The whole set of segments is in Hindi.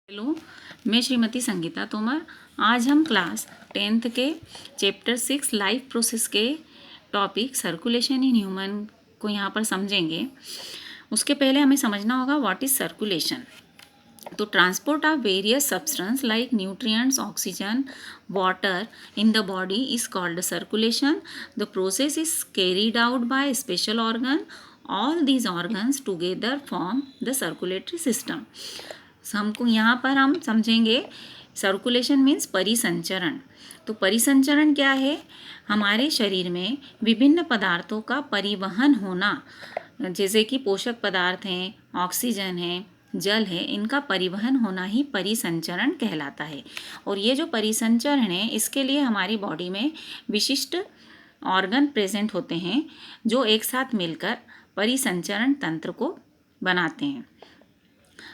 हेलो, मैं श्रीमती संगीता तोमर। आज हम क्लास 10th के चैप्टर 6 लाइफ प्रोसेस के टॉपिक सर्कुलेशन इन ह्यूमन को यहाँ पर समझेंगे। उसके पहले हमें समझना होगा व्हाट इज़ सर्कुलेशन। तो transport of various substance like nutrients, oxygen, water in the body is called circulation. The process is carried out by special organ. All these organs together form the circulatory system. हमको यहाँ पर हम समझेंगे सर्कुलेशन मीन्स परिसंचरण। तो परिसंचरण क्या है? हमारे शरीर में विभिन्न पदार्थों का परिवहन होना, जैसे कि पोषक पदार्थ हैं, ऑक्सीजन है, जल है, इनका परिवहन होना ही परिसंचरण कहलाता है। और ये जो परिसंचरण है, इसके लिए हमारी बॉडी में विशिष्ट ऑर्गन प्रेजेंट होते हैं जो एक साथ मिलकर परिसंचरण तंत्र को बनाते हैं।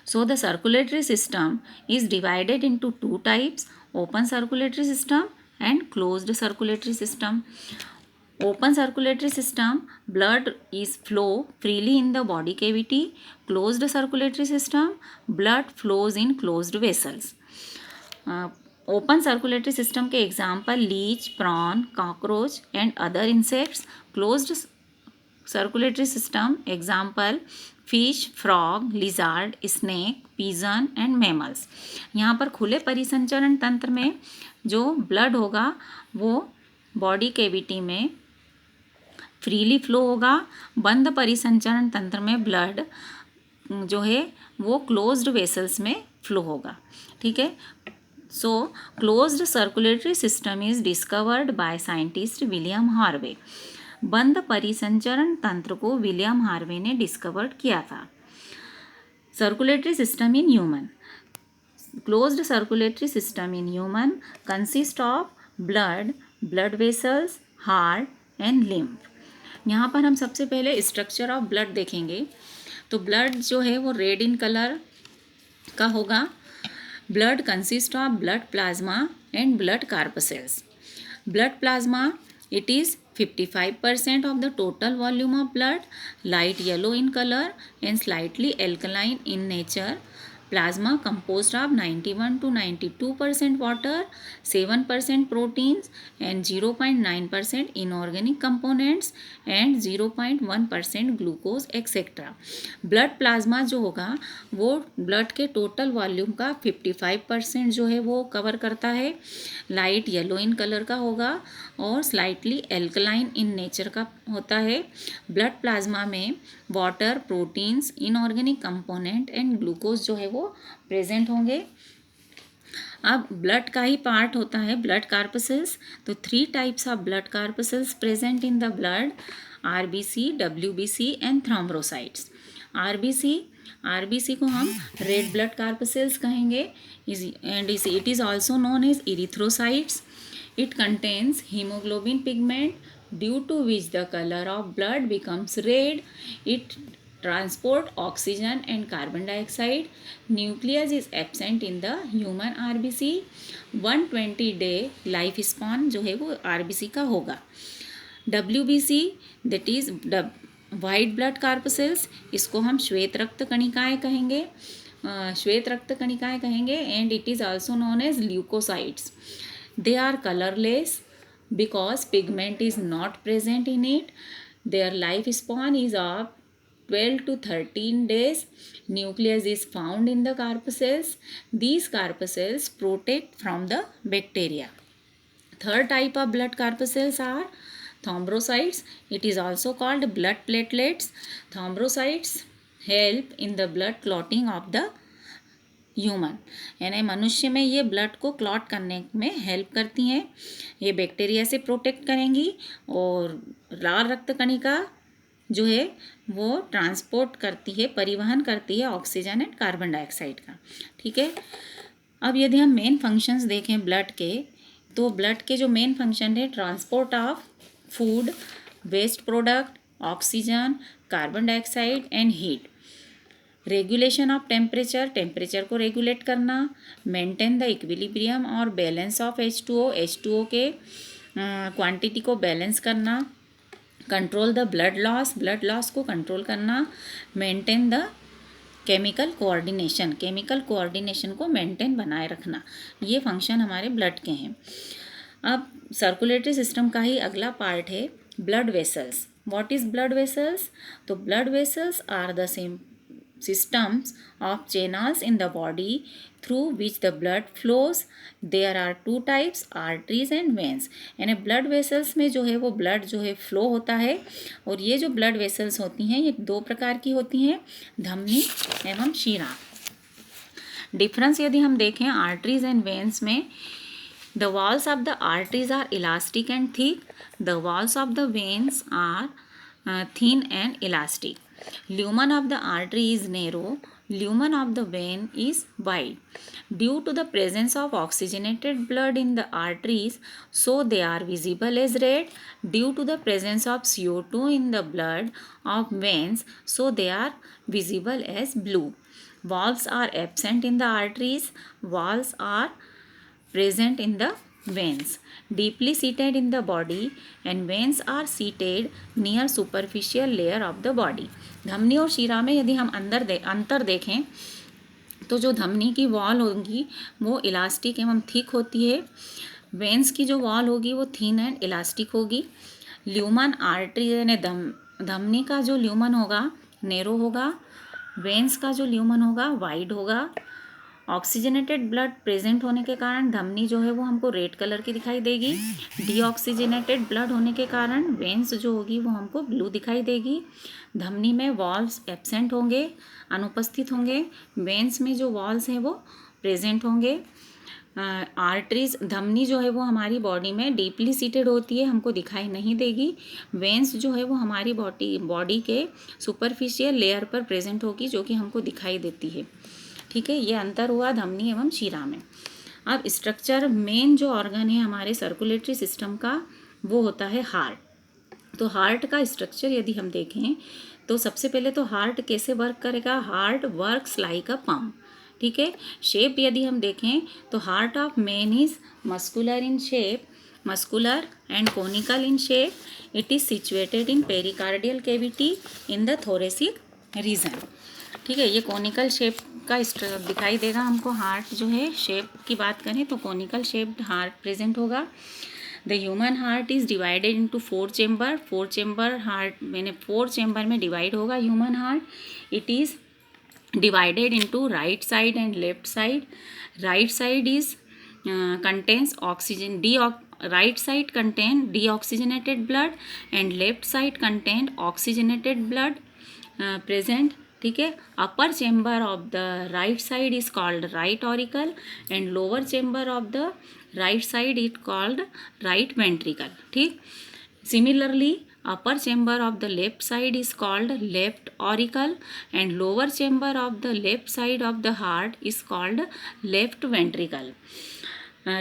So the circulatory system is divided into two types: open circulatory system and closed circulatory system. Open circulatory system, blood is flow freely in the body cavity. Closed circulatory system, blood flows in closed vessels. Open circulatory system के example leech, prawn, cockroach and other insects. Closed circulatory system example fish, frog, lizard, snake, pigeon and mammals. यहाँ पर खुले परिसंचरण तंत्र में जो ब्लड होगा वो बॉडी कैविटी में फ्रीली फ्लो होगा. बंद परिसंचरण तंत्र में ब्लड जो है वो क्लोज्ड वेसल्स में फ्लो होगा. ठीक है. So closed circulatory system is discovered by scientist William Harvey. बंद परिसंचरण तंत्र को विलियम हार्वे ने डिस्कवर्ड किया था. Circulatory system in human. Closed circulatory system in human consist of blood, blood vessels, heart and lymph. यहाँ पर हम सबसे पहले स्ट्रक्चर ऑफ ब्लड देखेंगे. तो ब्लड जो है वो रेड इन कलर का होगा. Blood consist of blood plasma and blood corpuscles. Blood plasma, it is 55% of the total volume of blood, light yellow in color and slightly alkaline in nature. Plasma composed of 91 to 92% water, 7% proteins and 0.9% inorganic components and 0.1% glucose etc. Blood plasma जो होगा वो ब्लड के टोटल वॉल्यूम का 55% जो है वो कवर करता है. लाइट येलो इन कलर का होगा और स्लाइटली एल्कलाइन इन नेचर का होता है. ब्लड प्लाज्मा में water, proteins, inorganic component and glucose जो है वो प्रेजेंट होंगे. अब ब्लड का ही पार्ट होता है ब्लड कार्पसेल्स. तो 3 types of blood corpuscles present in the blood: RBC, WBC and thrombocytes. RBC को हम रेड ब्लड कार्पसेल्स कहेंगे and it is also known as erythrocytes. It contains hemoglobin pigment due to which the color of blood becomes red. It transport oxygen and carbon dioxide. Nucleus is absent in the human RBC. 120 day life span जो है वो RBC का होगा. WBC that is white blood corpuscles, इसको हम श्वेत रक्त कणिकाएँ कहेंगे. And it is also known as leucocytes. They are colorless because pigment is not present in it. Their lifespan is of 12 to 13 days. Nucleus is found in the corpuscles. These corpuscles protect from the bacteria. Third type of blood corpuscles are thrombocytes. It is also called blood platelets. Thrombocytes help in the blood clotting of the human, यानी मनुष्य में ये ब्लड को क्लॉट करने में हेल्प करती हैं. ये बैक्टीरिया से प्रोटेक्ट करेंगी. और लाल रक्त कणिका जो है वो ट्रांसपोर्ट करती है, परिवहन करती है ऑक्सीजन एंड कार्बन डाइऑक्साइड का. ठीक है. अब यदि हम मेन फंक्शंस देखें ब्लड के, तो ब्लड के जो मेन फंक्शन है transport of food, waste product, oxygen, carbon dioxide and heat. Regulation of temperature को रेगुलेट करना. मेंटेन द इक्विलिब्रियम और बैलेंस ऑफ H2O के क्वांटिटी को बैलेंस करना. कंट्रोल द ब्लड लॉस को कंट्रोल करना. मेंटेन द केमिकल कोऑर्डिनेशन को मेंटेन बनाए रखना, ये फंक्शन हमारे ब्लड के हैं। अब सर्कुलेटरी सिस्टम का ही अगला पार्ट है blood vessels. What is blood vessels? तो blood vessels are the same systems of channels in the body through which the blood flows. There are two types, arteries and veins. यानी ब्लड वेसल्स में जो है वो ब्लड जो है फ्लो होता है, और ये जो ब्लड वेसल्स होती हैं ये दो प्रकार की होती हैं, धमनी एवं शिरा। डिफरेंस यदि हम देखें आर्टरीज एंड वेन्स में, the walls of the arteries are elastic and thick, the walls of the veins are thin and elastic. Lumen of the artery is narrow, lumen of the vein is wide. Due to the presence of oxygenated blood in the arteries, so they are visible as red. Due to the presence of CO2 in the blood of veins, so they are visible as blue. Valves are absent in the arteries, valves are present in the veins. Deeply seated in the body and veins are seated near superficial layer of the body. धमनी और शिरा में यदि हम अंतर देखें तो जो धमनी की वॉल होगी वो इलास्टिक एवं थिक होती है, वेन्स की जो वॉल होगी वो थिन एंड इलास्टिक होगी। ल्यूमन आर्टरी यानी धमनी का जो ल्यूमन होगा नैरो होगा, वेन्स का जो ल्यूमन होगा वाइड होगा। ऑक्सीजनेटेड ब्लड प्रेजेंट होने के कारण धमनी जो है वो हमको रेड कलर की दिखाई देगी, डीऑक्सीजनेटेड ब्लड होने के कारण वेन्स जो होगी वो हमको ब्लू दिखाई देगी। धमनी में वॉल्व्स एब्सेंट होंगे, अनुपस्थित होंगे, वेन्स में जो वॉल्स हैं वो प्रेजेंट होंगे। आर्टरीज धमनी जो है वो हमारी बॉडी में डीपली सीटेड होती है, हमको दिखाई नहीं देगी। वेन्स जो है वो हमारी बॉडी के सुपरफिशियल लेयर पर प्रेजेंट होगी जो कि हमको दिखाई देती है। ठीक है, ये अंतर हुआ धमनी एवं शिरा में। अब स्ट्रक्चर, मेन जो ऑर्गन है हमारे सर्कुलेटरी सिस्टम का वो होता है हार्ट। तो हार्ट का स्ट्रक्चर यदि हम देखें तो सबसे पहले तो हार्ट कैसे वर्क करेगा, हार्ट वर्क्स लाइक अ पंप। ठीक है, शेप यदि हम देखें तो heart of man is muscular in shape, muscular and conical in shape. It is situated in pericardial cavity in the thoracic region. ठीक है, ये कोनिकल शेप का दिखाई देगा हमको। हार्ट जो है शेप की बात करें तो कोनिकल शेप्ड हार्ट प्रेजेंट होगा। The human heart is divided into 4 chamber. 4 chamber heart मैंने 4 चेम्बर में डिवाइड होगा human heart. It is divided into right side and left side. Right side is contains oxygen, right side contain deoxygenated blood and left side contain oxygenated blood present. ठीक है, upper chamber of the right side is called right auricle and lower chamber of the right side is called right ventricle. ठीक, similarly upper chamber of the left side is called left auricle and lower chamber of the left side of the heart is called left ventricle.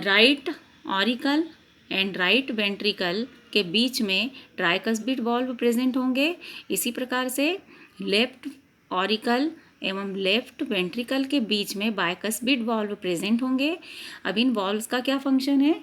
Right auricle and right ventricle के बीच में ट्राइकस्पिड वॉल्व प्रेजेंट होंगे। इसी प्रकार से लेफ्ट ऑरिकल एवं लेफ्ट वेंट्रिकल के बीच में बाइकस्पिड वॉल्व प्रेजेंट होंगे। अब इन वॉल्व्स का क्या फंक्शन है,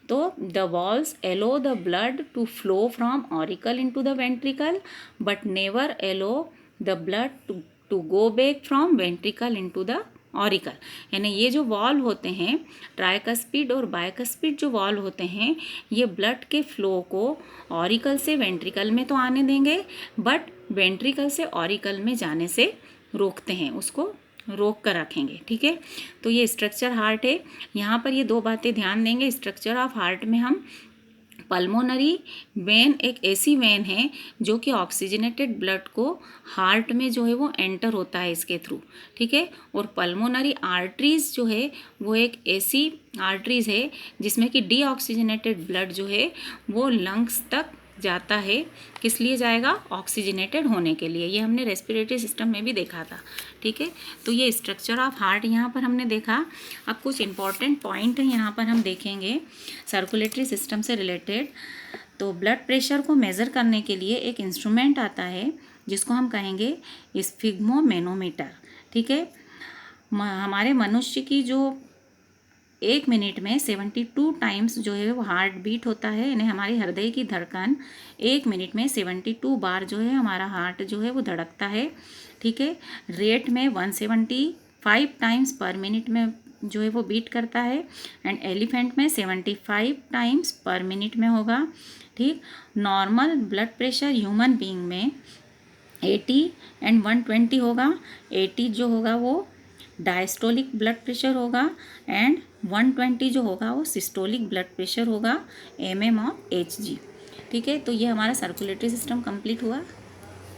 तो the valves allow the blood to flow from auricle into the ventricle but never allow the blood to go back from ventricle into the auricle. यानी ये जो वॉल्व होते हैं ट्राइकस्पिड और बाइकस्पिड जो वॉल्व होते हैं ये ब्लड के फ्लो को ऑरिकल से वेंट्रिकल में तो आने देंगे बट वेंट्रिकल से ऑरिकल में जाने से रोकते हैं, उसको रोक कर रखेंगे। ठीक है, तो ये स्ट्रक्चर हार्ट है। यहाँ पर ये दो बातें ध्यान देंगे। स्ट्रक्चर ऑफ हार्ट में हम पल्मोनरी वेन एक ऐसी वेन है जो कि ऑक्सीजनेटेड ब्लड को हार्ट में जो है वो एंटर होता है इसके थ्रू। ठीक है, और पल्मोनरी आर्टरीज जो है वो एक ऐसी आर्टरीज है जिसमें कि डीऑक्सीजनेटेड ब्लड जो है वो लंग्स तक जाता है। किस लिए जाएगा, ऑक्सीजनेटेड होने के लिए। ये हमने रेस्पिरेटरी सिस्टम में भी देखा था। ठीक है, तो ये स्ट्रक्चर ऑफ हार्ट यहाँ पर हमने देखा। अब कुछ इंपॉर्टेंट पॉइंट है यहाँ पर हम देखेंगे सर्कुलेटरी सिस्टम से रिलेटेड। तो ब्लड प्रेशर को मेज़र करने के लिए एक इंस्ट्रूमेंट आता है जिसको हम कहेंगे स्फिग्मोमेनोमीटर। ठीक है, हमारे मनुष्य की जो 1 मिनट में 72 टाइम्स जो है वो हार्ट बीट होता है, यानी हमारे हृदय की धड़कन 1 मिनट में 72 बार जो है हमारा हार्ट जो है वो धड़कता है। ठीक है, रेट में 175 टाइम्स पर मिनट में जो है वो बीट करता है, एंड एलिफेंट में 75 टाइम्स पर मिनट में होगा। ठीक, normal blood pressure human being में 80 एंड 120 होगा। 80 जो होगा वो डायस्टोलिक ब्लड प्रेशर होगा, एंड 120 जो होगा वो सिस्टोलिक ब्लड प्रेशर होगा, mm ऑफ Hg। ठीक है, तो ये हमारा सर्कुलेटरी सिस्टम कंप्लीट हुआ।